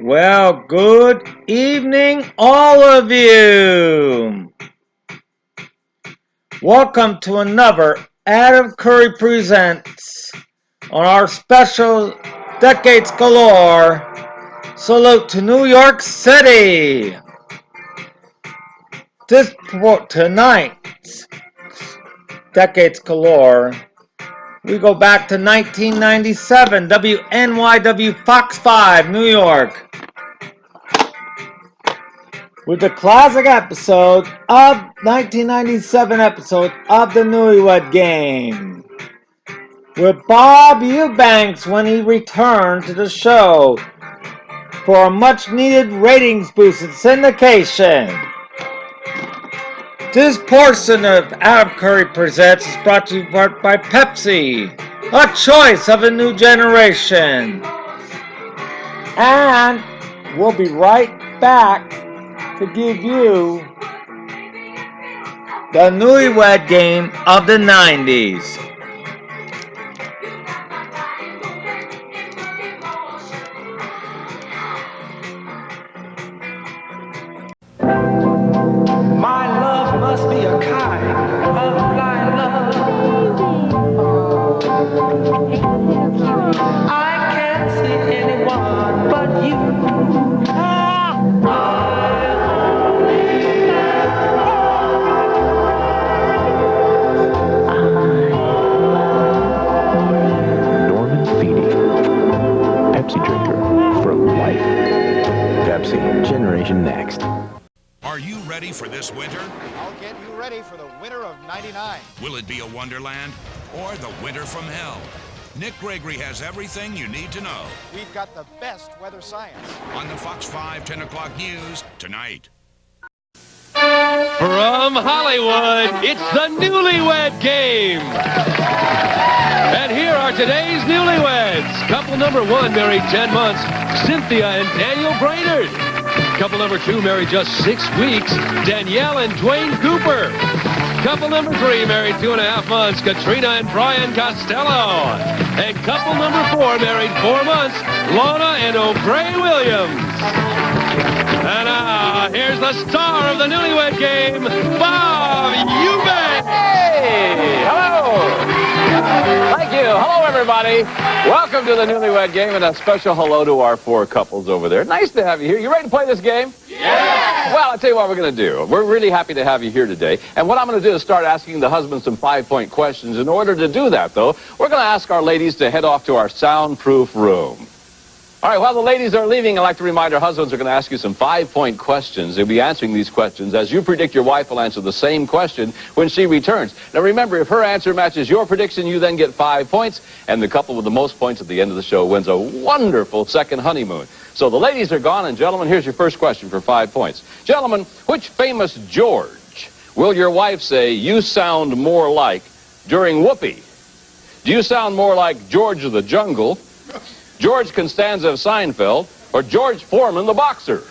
Well, good evening, all of you. Welcome to another Adam Curry Presents on our special Decades Galore salute to New York City. Tonight's Decades Galore, we go back to 1997, WNYW Fox 5, New York, with the classic episode of 1997 episode of the Newlywed Game, with Bob Eubanks when he returned to the show for a much-needed ratings boost in syndication. This portion of Adam Curry Presents is brought to you by Pepsi, a choice of a new generation. And we'll be right back to give you the Newlywed Game of the 90s. My love must be a kind of blind love. I can't see anyone but you. Norman Feedy, Pepsi drinker for life. Pepsi, Generation Next. Are you ready for this winter? I'll get you ready for the winter of '99. Will it be a wonderland or the winter from hell? Nick Gregory has everything you need to know We've got the best weather science. on the Fox 5 10 o'clock news tonight. From Hollywood, it's the Newlywed Game. And here are today's newlyweds. Couple number one married 10 months, Cynthia and Daniel Brainerd. Couple number two married just 6 weeks, Danielle and Dwayne Cooper. Couple number three married 2.5 months, Katrina and Brian Costello. And couple number four married 4 months, Lorna and O'Bray Williams. And here's the star of the Newlywed Game, Bob Eubanks. Hey, hello. Thank you. Hello, everybody. Welcome to the Newlywed Game, and a special hello to our 4 couples over there. Nice to have you here. You ready to play this game? Yeah. Well, I'll tell you what we're going to do. We're really happy to have you here today. And what I'm going to do is start asking the husbands some 5-point questions. In order to do that, though, we're going to ask our ladies to head off to our soundproof room. All right, while the ladies are leaving, I'd like to remind our husbands are going to ask you some 5-point questions. They'll be answering these questions as you predict your wife will answer the same question when she returns. Now, remember, if her answer matches your prediction, you then get 5 points, and the couple with the most points at the end of the show wins a wonderful second honeymoon. So the ladies are gone, and gentlemen, here's your first question for 5 points. Gentlemen, which famous George will your wife say you sound more like during Whoopi? Do you sound more like George of the Jungle, George Costanza of Seinfeld, or George Foreman, the boxer?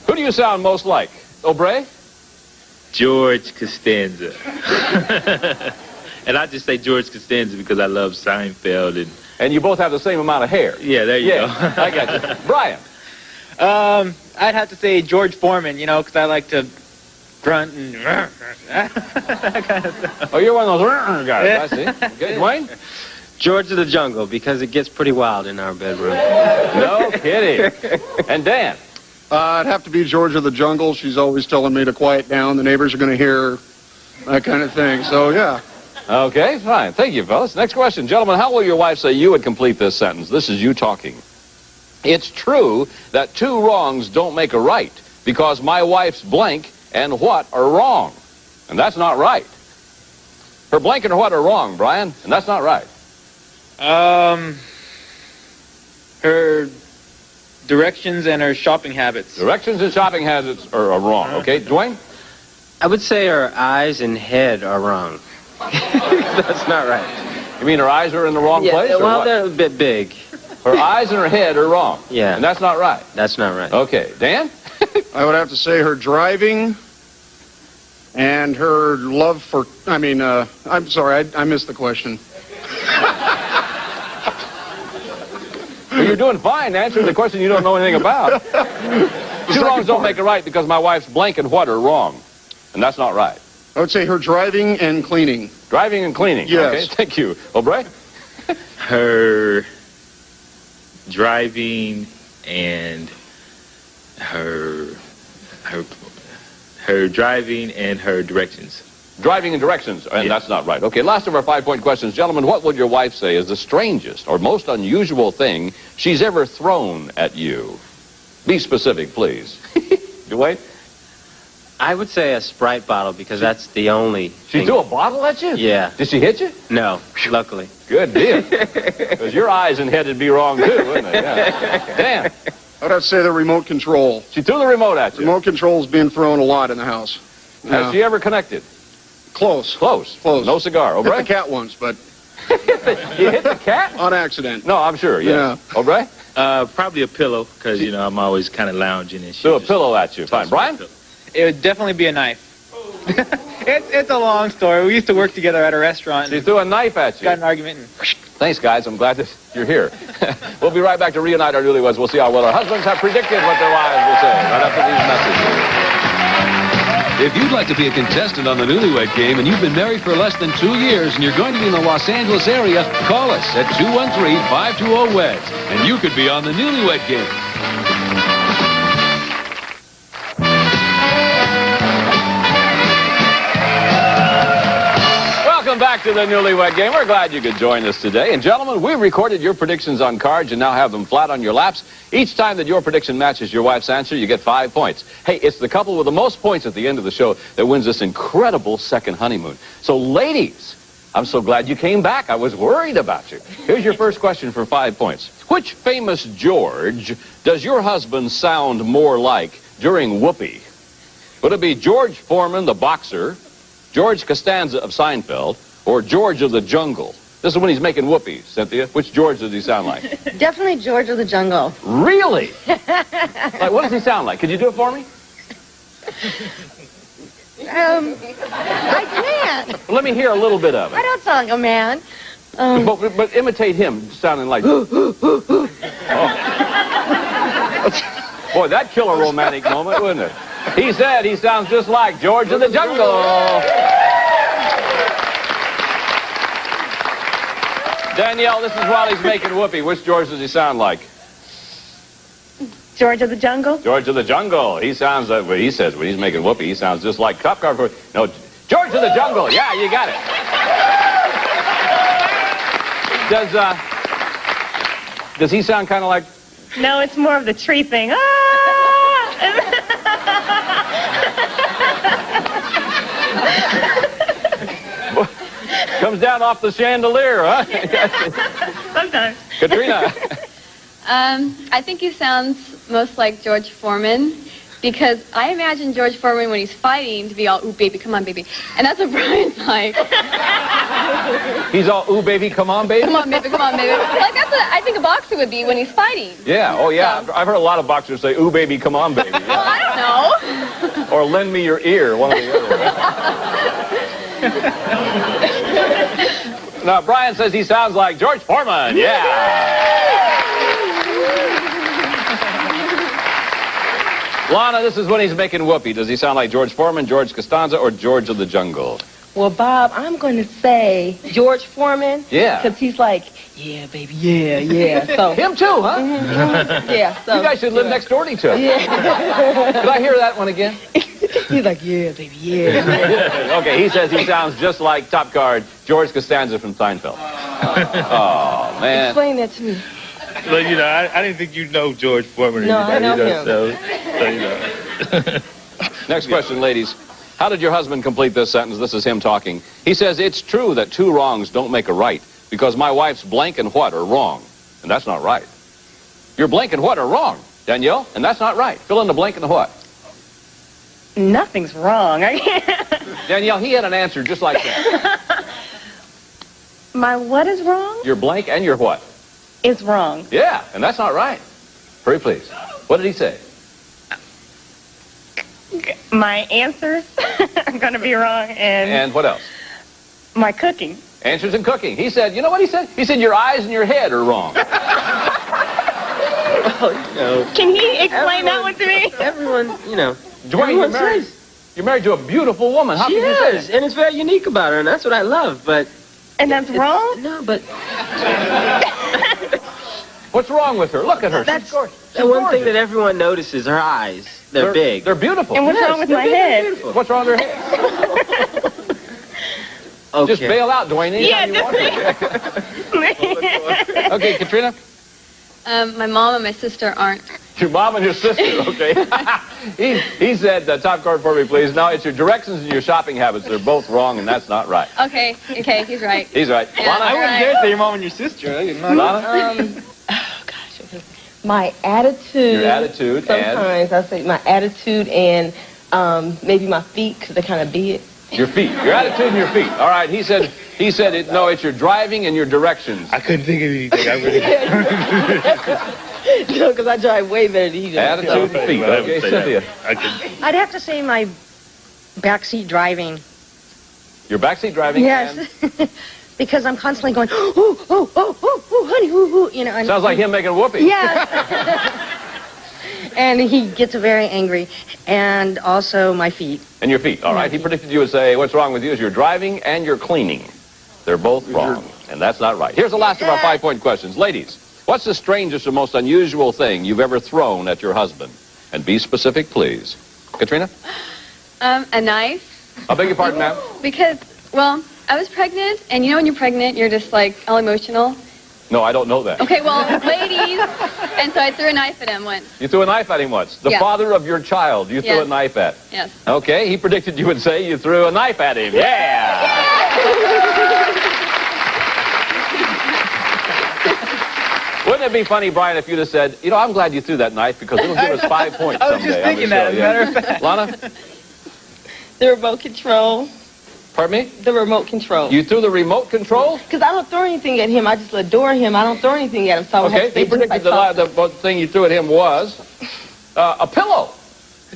Who do you sound most like? O'Bray? George Costanza. And I just say George Costanza because I love Seinfeld And you both have the same amount of hair. yeah, there you go. I got you. Brian? I'd have to say George Foreman, because I like to grunt and that kind of stuff. Oh, you're one of those guys. I see. Okay, Dwayne? George of the Jungle, because it gets pretty wild in our bedroom. No kidding. And Dan? It'd have to be George of the Jungle. She's always telling me to quiet down. The neighbors are going to hear, that kind of thing. So, yeah. Okay, fine. Thank you, fellas. Next question. Gentlemen, how will your wife say you would complete this sentence? This is you talking. It's true that 2 wrongs don't make a right because my wife's blank and what are wrong. And that's not right. Her blank and her what are wrong, Brian, and that's not right. Her directions and her shopping habits. Directions and shopping habits are wrong. Okay, Dwayne? I would say her eyes and head are wrong. That's not right. You mean her eyes are in the wrong place? Or well, what? they're a bit big. Her eyes and her head are wrong. Yeah. And that's not right. That's not right. Okay, Dan? I would have to say her driving and her love for, I'm sorry, I missed the question. Well, you're doing fine answering the question you don't know anything about. Two wrongs don't make a right because my wife's blank and what are wrong. And that's not right. I would say her driving and cleaning. Driving and cleaning. Yes. Okay, thank you. Aubrey? Her driving and her driving and her directions. Driving and directions, and that's not right. Okay, last of our 5-point questions. Gentlemen, what would your wife say is the strangest or most unusual thing she's ever thrown at you? Be specific, please. Dwayne? I would say a Sprite bottle because that's the only She thing. threw a bottle at you? Yeah. Did she hit you? No, luckily. Good deal. Because your eyes and head would be wrong too, wouldn't they? Yeah. Dan? I'd have to say the remote control. She threw the remote at you. Remote control's being thrown a lot in the house. Has she ever connected? Close. Close. Close. No cigar. Hit Aubrey? the cat once, but You hit the cat? on accident. No, I'm sure, yes. Yeah. Aubrey? Probably a pillow, because, you know, I'm always kind of lounging and shit. Threw a pillow at you. Fine. Brian? It would definitely be a knife. It's a long story. We used to work together at a restaurant. She threw a knife at you. Got an argument. And Thanks, guys. I'm glad that you're here. We'll be right back to reunite our newlyweds. We'll see how well our husbands have predicted what their wives will say right after these messages. If you'd like to be a contestant on the Newlywed Game and you've been married for less than 2 years and you're going to be in the Los Angeles area, call us at 213-520-WEDS and you could be on the Newlywed Game. Welcome back to the Newlywed Game. We're glad you could join us today. And gentlemen, we recorded your predictions on cards and now have them flat on your laps. Each time that your prediction matches your wife's answer, you get 5 points. Hey, it's the couple with the most points at the end of the show that wins this incredible second honeymoon. So ladies, I'm so glad you came back. I was worried about you. Here's your first question for 5 points. Which famous George does your husband sound more like during Whoopi? Would it be George Foreman, the boxer, George Costanza of Seinfeld, or George of the Jungle? This is when he's making Whoopi, Cynthia. Which George does he sound like? Definitely George of the Jungle. Really? Like, what does he sound like? Could you do it for me? I can't. Let me hear a little bit of I it. don't sound like a man. But imitate him sounding like... Oh. Boy, that'd kill a romantic moment, wouldn't it? He said he sounds just like George of the Jungle. Danielle, this is while he's making Whoopi. Which George does he sound like? George of the Jungle? George of the Jungle. He sounds like, well, he says when he's making Whoopi, he sounds just like Cop Car. No, George of the Jungle. Yeah, you got it. Does he sound kind of like... No, it's more of the tree thing. Ah! Comes down off the chandelier, huh? Sometimes. Katrina. I think he sounds most like George Foreman because I imagine George Foreman when he's fighting to be all, ooh, baby, come on, baby. And that's what Brian's like. He's all, ooh, baby, come on, baby? Come on, baby, come on, baby. Like, that's what I think a boxer would be when he's fighting. Yeah, oh, yeah. So. I've heard a lot of boxers say, ooh, baby, come on, baby. Yeah. Well, I don't know. Or lend me your ear, one or the other. Now, Brian says he sounds like George Foreman. Yeah. Lana, this is when he's making Whoopi. Does he sound like George Foreman, George Costanza, or George of the Jungle? Well, Bob, I'm going to say George Foreman. Yeah. Because he's like, yeah, baby, yeah, yeah. So him too, huh? Yeah. So you guys should live next door to each other. Yeah. Could I hear that one again? He's like, yeah, baby, yeah. Okay, he says he sounds just like top guard George Costanza from Seinfeld. Oh, man. Explain that to me. Well, you know, I didn't think you know George Foreman. No, I know him. So, you know. Next question, ladies. How did your husband complete this sentence? This is him talking. He says, it's true that 2 wrongs don't make a right because my wife's blank and what are wrong. And that's not right. Your blank and what are wrong, Danielle, and that's not right. Fill in the blank and the what. Nothing's wrong. I can't. Danielle, he had an answer just like that. My what is wrong? Your blank and your what? Is wrong. Yeah, and that's not right. Hurry, please. What did he say? My answers are going to be wrong, And what else? my cooking. Answers in cooking. He said, you know what he said? He said your eyes and your head are wrong. No. Can he explain that one to me? Everyone, Dwayne, you're married to a beautiful woman. How she can you say is, that? and it's very unique about her, and that's what I love. But and that's wrong? No, but what's wrong with her? Look at her. That's She's gorgeous. the one thing that everyone notices. Her eyes. They're big. They're beautiful. And what's wrong with my head? What's wrong with her head? Okay. Just bail out, Dwayne. Yeah, Okay, Katrina? My mom and my sister aren't. Your mom and your sister, okay. he said, top card for me, please. No, it's your directions and your shopping habits. They're both wrong, and that's not right. Okay, he's right. He's right. Yeah, Lana? I wouldn't dare say your mom and your sister. Lana? My attitude. Your attitude Sometimes I say my attitude and maybe my feet, because they're kind of big. Your feet. Your attitude and your feet. All right, he said no, it's your driving and your directions. I couldn't think of anything. I really No, because I drive way better than he does. Attitude and feet. Okay, Cynthia. I'd have to say my backseat driving. Your backseat driving? Yes. Because I'm constantly going, oh, honey, And Sounds like him making whoopee. Yeah. And he gets very angry. And also my feet. And your feet. All right. He predicted you would say, what's wrong with you is your driving and your cleaning. They're both wrong. And that's not right. Here's the last of our 5-point questions. Ladies, what's the strangest or most unusual thing you've ever thrown at your husband? And be specific, please. Katrina? A knife. I beg your pardon, ma'am? Because, well, I was pregnant, and when you're pregnant, you're just like all emotional. No, I don't know that. Okay, well, ladies, and so I threw a knife at him once. You threw a knife at him once. The father of your child you threw a knife at. Yes. Okay, he predicted you would say you threw a knife at him. Yeah! Wouldn't it be funny, Brian, if you'd have said, I'm glad you threw that knife because it'll give us 5 points someday. I was just thinking that, as a matter of fact. Lana? The remote control. Pardon me? The remote control. You threw the remote control? Because I don't throw anything at him. I just adore him. I don't throw anything at him. So Okay, he predicted the thing you threw at him was a pillow.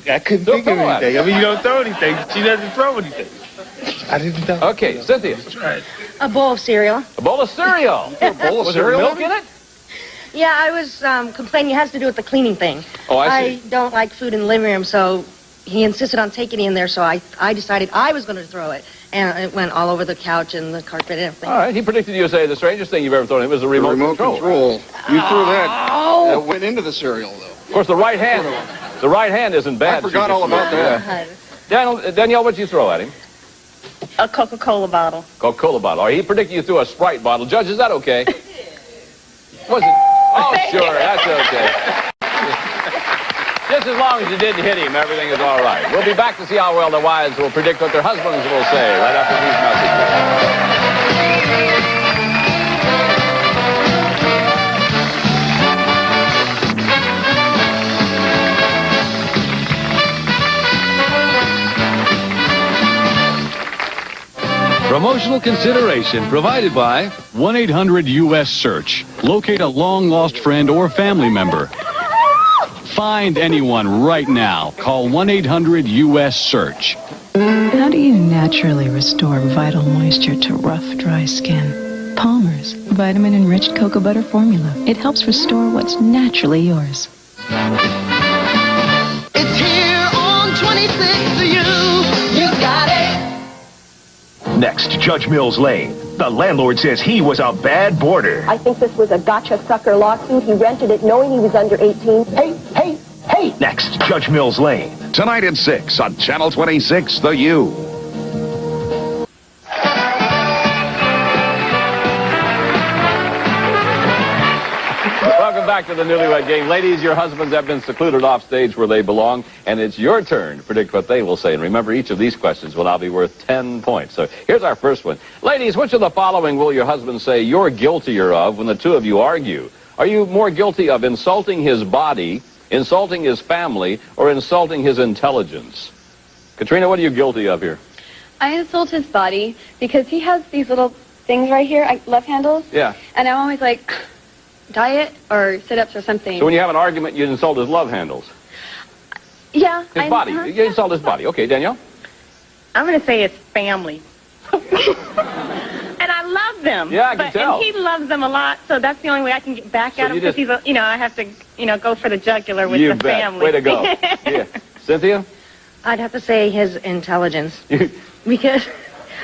I couldn't think of anything. I mean, you don't throw anything. She doesn't throw anything. I didn't know. Okay, Cynthia. Right. A bowl of cereal. A bowl of cereal. A bowl of Was there cereal milk in it? Yeah, I was complaining. It has to do with the cleaning thing. Oh, I see. I don't like food in the living room, so he insisted on taking it in there, so I decided I was going to throw it. And it went all over the couch and the carpet and everything. All right, he predicted you would say the strangest thing you've ever thrown at him was the remote control. You threw that. That went into the cereal, though. Of course, the right hand isn't bad. I forgot all about that. Danielle, what'd you throw at him? A Coca-Cola bottle. Coca-Cola bottle. All right, he predicted you threw a Sprite bottle. Judge, is that okay? Was it? Oh, sure, that's okay. Just as long as you didn't hit him, everything is all right. We'll be back to see how well the wives will predict what their husbands will say right after these messages. Promotional consideration provided by 1-800-US-SEARCH. Locate a long-lost friend or family member. Find anyone right now. Call 1-800-US-SEARCH. How do you naturally restore vital moisture to rough, dry skin? Palmer's vitamin-enriched cocoa butter formula. It helps restore what's naturally yours. It's here on 26th, you got it. Next, Judge Mills Lane. The landlord says he was a bad boarder. I think this was a gotcha sucker lawsuit. He rented it knowing he was under 18. Hey! Next, Judge Mills Lane. Tonight at 6 on Channel 26, The U. Welcome back to the Newlywed Game. Ladies, your husbands have been secluded off stage where they belong, and it's your turn to predict what they will say. And remember, each of these questions will now be worth 10 points. So here's our first one. Ladies, which of the following will your husband say you're guiltier of when the two of you argue? Are you more guilty of insulting his body, insulting his family, or insulting his intelligence? Katrina, what are you guilty of here? I insult his body because he has these little things right here, love handles. Yeah. And I'm always like, diet or sit-ups or something. So when you have an argument, you insult his love handles. Yeah. His body. You insult his body. Okay, Danielle? I'm going to say it's family. And I love loves them. Yeah, I can tell. And he loves them a lot, so that's the only way I can get back at him because he's, I have to, go for the jugular with the family. Way to go. Yeah. Cynthia? I'd have to say his intelligence. because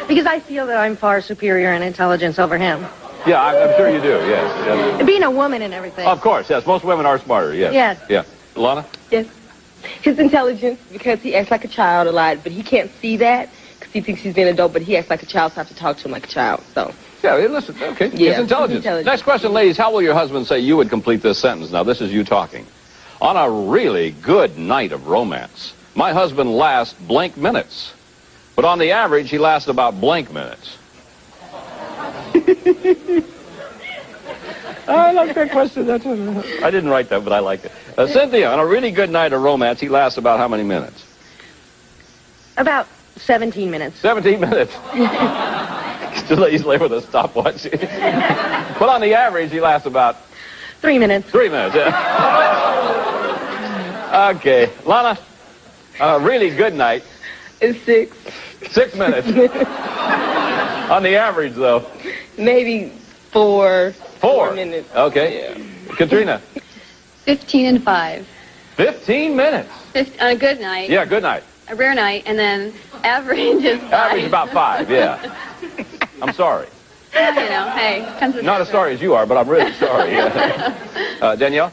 I feel that I'm far superior in intelligence over him. Yeah, I'm sure you do, yes. Being a woman and everything. Of course, yes. Most women are smarter, yes. Yes. Yeah. Lana? Yes. His intelligence, because he acts like a child a lot, but he can't see that because he thinks he's being an adult, but he acts like a child, so I have to talk to him like a child, so. Yeah, listen, okay. Yeah, his intelligence. Next question, ladies. How will your husband say you would complete this sentence? Now, this is you talking. On a really good night of romance, my husband lasts blank minutes. But on the average, he lasts about blank minutes. I like that question. I didn't write that, but I like it. Cynthia, on a really good night of romance, he lasts about how many minutes? About 17 minutes. 17 minutes. He's late with a stopwatch. But on the average, he lasts about 3 minutes. 3 minutes, yeah. Okay. Lana, on a really good night. It's 6. 6 minutes. On the average, though. Maybe 4 minutes. Okay. Yeah. Katrina? 15 and 5. 15 minutes. On a good night. Yeah, good night. A rare night, and then average is 5. Average about 5, yeah. I'm sorry. Hey, comes with Not as sorry as you are, but I'm really sorry. Danielle?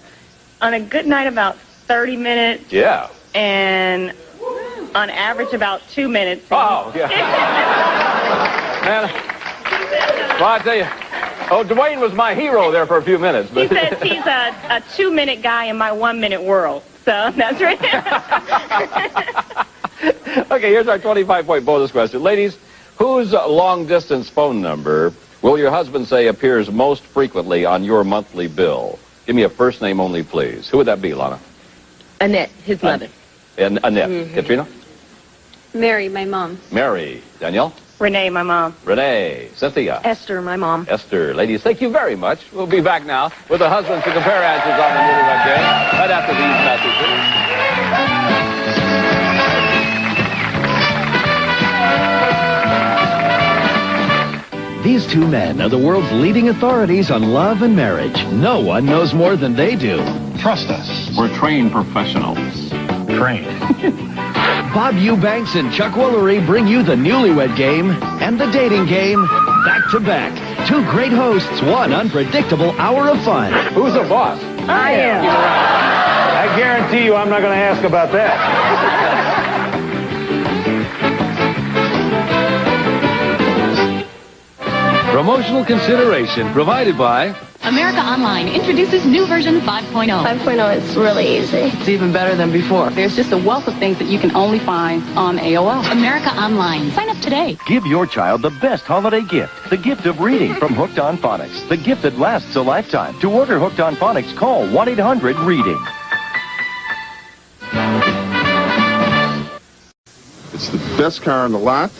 On a good night, about 30 minutes. Yeah. And on average, about 2 minutes. Oh, yeah. Man, well, I tell you, Dwayne was my hero there for a few minutes. But He says he's a 2-minute guy in my 1-minute world. So that's right. Okay, here's our 25-point bonus question. Ladies, whose long-distance phone number will your husband say appears most frequently on your monthly bill? Give me a first name only, please. Who would that be, Lana? Annette, his mother. And Annette. Katrina? Mary, my mom. Mary. Danielle? Renee, my mom. Renee. Cynthia? Esther, my mom. Esther. Ladies, thank you very much. We'll be back now with the husbands to compare answers on the Newlywed Game right after these messages. These two men are the world's leading authorities on love and marriage. No one knows more than they do. Trust us. We're trained professionals. Trained. Bob Eubanks and Chuck Woolery bring you the Newlywed Game and the Dating Game back to back. Two great hosts, one unpredictable hour of fun. Who's the boss? I am. I guarantee you I'm not going to ask about that. Promotional consideration provided by America Online introduces new version 5.0. 5.0 is really easy. It's even better than before. There's just a wealth of things that you can only find on AOL. America Online. Sign up today. Give your child the best holiday gift, the gift of reading from Hooked on Phonics, the gift that lasts a lifetime. To order Hooked on Phonics, call 1-800-READING. It's the best car on the lot.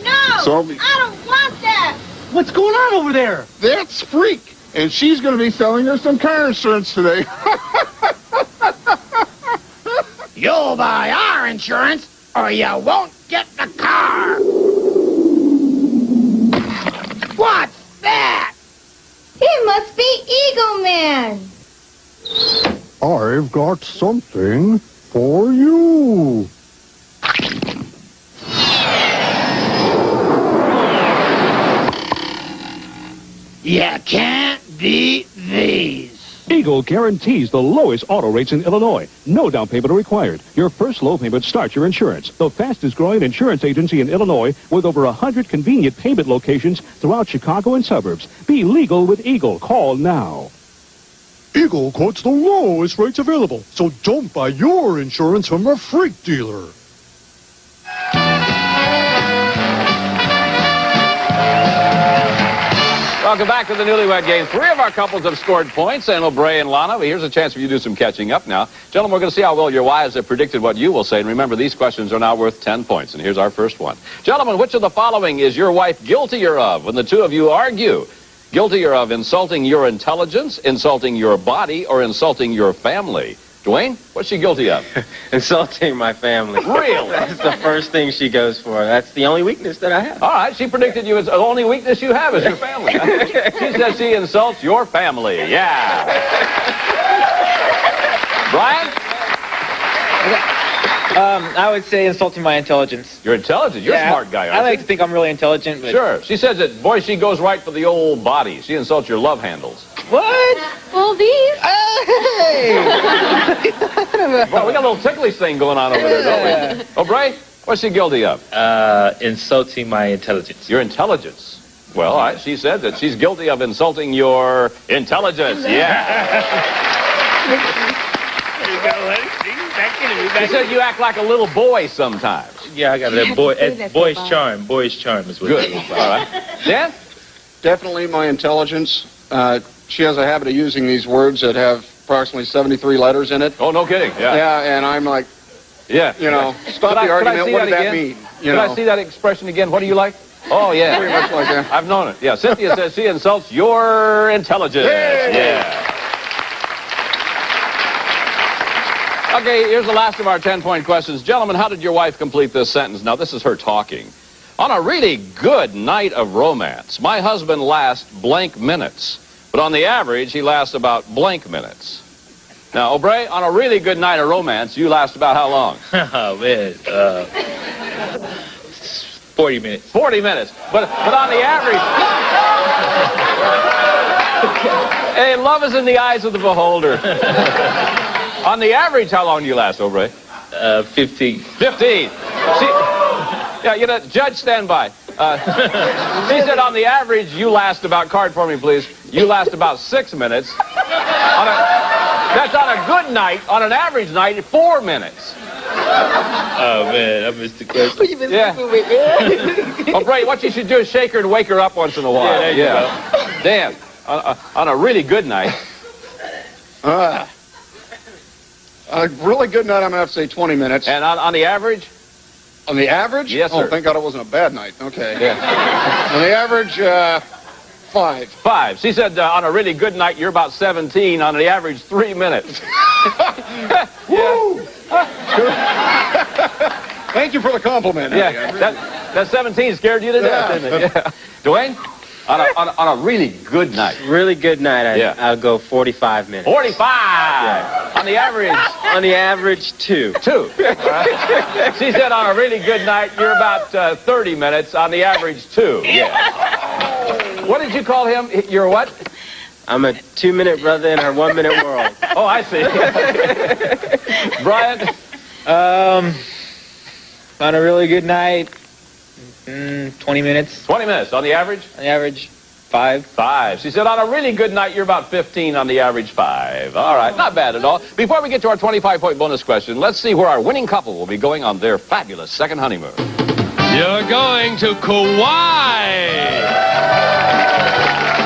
No! So I don't want that! What's going on over there? That's Freak. And she's going to be selling her some car insurance today. You'll buy our insurance, or you won't get the car. What's that? He must be Eagle Man. I've got something for you. You can't beat these. Eagle guarantees the lowest auto rates in Illinois. No down payment required. Your first low payment starts your insurance. The fastest growing insurance agency in Illinois with over 100 convenient payment locations throughout Chicago and suburbs. Be legal with Eagle. Call now. Eagle quotes the lowest rates available, so don't buy your insurance from a freak dealer. Welcome back to the Newlywed Game. 3 of our couples have scored points, and O'Bray and Lana. But here's a chance for you to do some catching up now. Gentlemen, we're going to see how well your wives have predicted what you will say. And remember, these questions are now worth 10 points. And here's our first one. Gentlemen, which of the following is your wife guiltier of when the two of you argue? Guiltier of insulting your intelligence, insulting your body, or insulting your family? Dwayne, what's she guilty of? Insulting my family. Really? That's the first thing she goes for. That's the only weakness that I have. All right, she predicted you as the only weakness you have is your family. She says she insults your family. Yeah. Brian? I would say insulting my intelligence. You're intelligent. You're a smart guy, aren't I like you? to think I'm really intelligent. But... Sure. She says that, boy, she goes right for the old body. She insults your love handles. What? Well, these. Hey! Well, we got a little ticklish thing going on over there, don't we? O'Bray, what's she guilty of? Insulting my intelligence. Your intelligence. Well, all right, she said that she's guilty of insulting your intelligence. Yeah. There you go, honey. She said you act like a little boy sometimes. Yeah, I got a boyish charm. Boyish charm is what Good. it is. All right. Dan? Definitely my intelligence. She has a habit of using these words that have approximately 73 letters in it. Oh, no kidding. Yeah. Yeah, and I'm like, yeah. You know, stop the argument. What did that mean? Can I see that expression again? What do you like? Oh, yeah. Pretty much like that. I've known it. Yeah, Cynthia says she insults your intelligence. Yay! Yeah. Okay, here's the last of our 10-point questions. Gentlemen, how did your wife complete this sentence? Now, this is her talking. On a really good night of romance, my husband lasts blank minutes. But on the average, he lasts about blank minutes. Now, O'Bray, on a really good night of romance, you last about how long? Oh, man. 40 minutes. 40 minutes. But on the average... Hey, love is in the eyes of the beholder. On the average, how long do you last, O'Bray? 15. 15. See, yeah, you know, Judge, stand by. She said on the average, you last about, card for me, please. You last about 6 minutes. That's on a good night. On an average night, 4 minutes. Oh, man, I missed the question. Yeah. O'Bray, what you should do is shake her and wake her up once in a while. Yeah, there you go. Dan, on a really good night. A really good night, I'm going to have to say 20 minutes. And on the average? On the average? Yes, sir. Oh, thank God it wasn't a bad night. Okay. Yeah. On the average, 5. 5. She said on a really good night, you're about 17. On the average, 3 minutes. Woo! Thank you for the compliment. Yeah, that 17 scared you to death, didn't it? Yeah. Dwayne, on a really good night. Really good night, I'll go 45 minutes. 45! Yeah. On the average? On the average, 2. 2. She said on a really good night, you're about 30 minutes. On the average, 2. Yeah. What did you call him? You're what? I'm a 2-minute brother in her 1-minute world. Oh, I see. Brian? On a really good night, 20 minutes. 20 minutes. On the average? On the average, 5. 5. She said on a really good night, you're about 15. On the average, 5. All right, not bad at all. Before we get to our 25-point bonus question, let's see where our winning couple will be going on their fabulous second honeymoon. You're going to Kauai.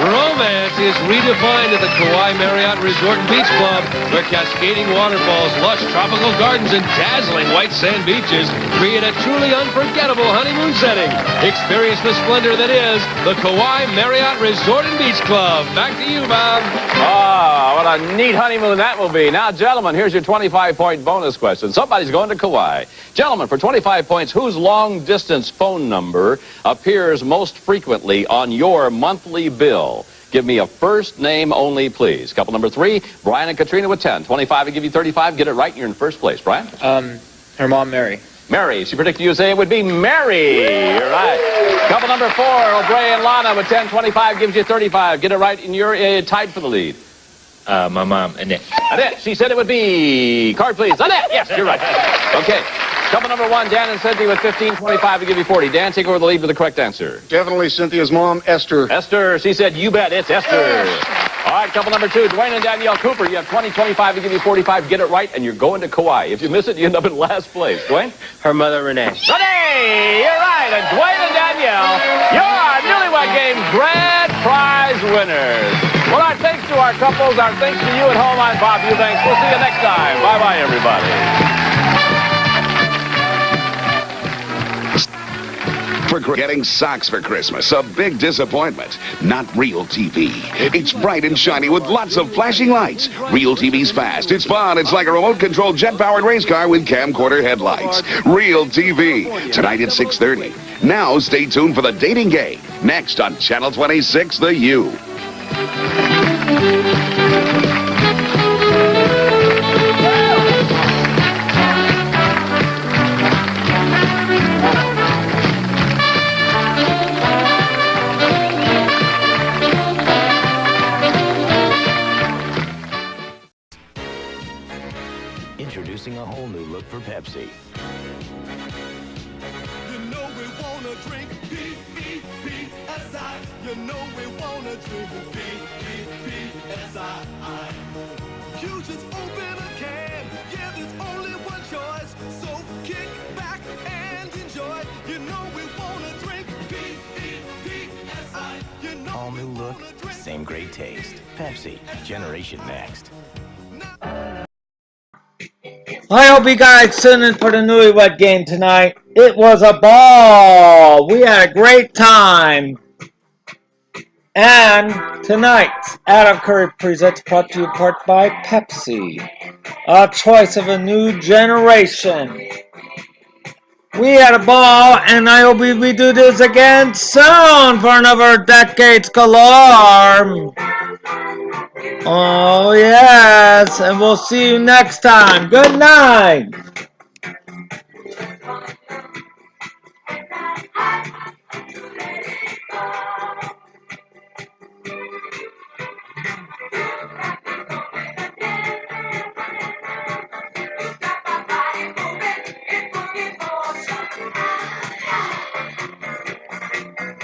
Romance is redefined at the Kauai Marriott Resort and Beach Club, where cascading waterfalls, lush tropical gardens, and dazzling white sand beaches create a truly unforgettable honeymoon setting. Experience the splendor that is the Kauai Marriott Resort and Beach Club. Back to you, Bob. Ah, what a neat honeymoon that will be. Now, gentlemen, here's your 25-point bonus question. Somebody's going to Kauai. Gentlemen, for 25 points, whose long-distance phone number appears most frequently on your monthly bill? Give me a first name only, please. Couple number 3, Brian and Katrina with 10. 25 will give you 35. Get it right, and you're in first place. Brian? Her mom, Mary. Mary. She predicted you say it would be Mary. You're right. Couple number 4, O'Bray and Lana with 10. 25 gives you 35. Get it right, and you're tied for the lead. My mom, Annette. Annette. She said it would be... Card, please. Annette. Yes, you're right. Okay. Couple number 1, Dan and Cynthia with 15. 25 to give you 40. Dan, take over the lead with the correct answer. Definitely Cynthia's mom, Esther. Esther. She said, you bet, it's Esther. All right, couple number 2, Dwayne and Danielle Cooper. You have 20, 25 to give you 45. Get it right, and you're going to Kauai. If you miss it, you end up in last place. Dwayne? Her mother, Renee. Renee! You're right. And Dwayne and Danielle, you're our Newlywed Game grand prize winners. Well, our thanks to our couples. Our thanks to you at home. I'm Bob Eubanks. We'll see you next time. Bye-bye, everybody. Getting socks for Christmas, a big disappointment. Not real TV. It's bright and shiny with lots of flashing lights. Real TV's fast. It's fun. It's like a remote-controlled jet-powered race car with camcorder headlights. Real TV. Tonight at 6:30. Now stay tuned for the dating game. Next on Channel 26, The U. Introducing a whole new look for Pepsi. You know we wanna drink P-E-P-S-I. You know we wanna drink P-E-P-S-I. You just open a can. Yeah, there's only one choice. So kick back and enjoy. You know we wanna drink P-E-P-S-I. You know All new look, same great taste. Pepsi, Generation Next. I hope you guys tuned in for the Newlywed Game tonight. It was a ball. We had a great time. And tonight's Adam Curry Presents brought to you in part by Pepsi, a choice of a new generation. We had a ball, and I hope we do this again soon for another Decades Galore. Oh, yes, and we'll see you next time. Good night.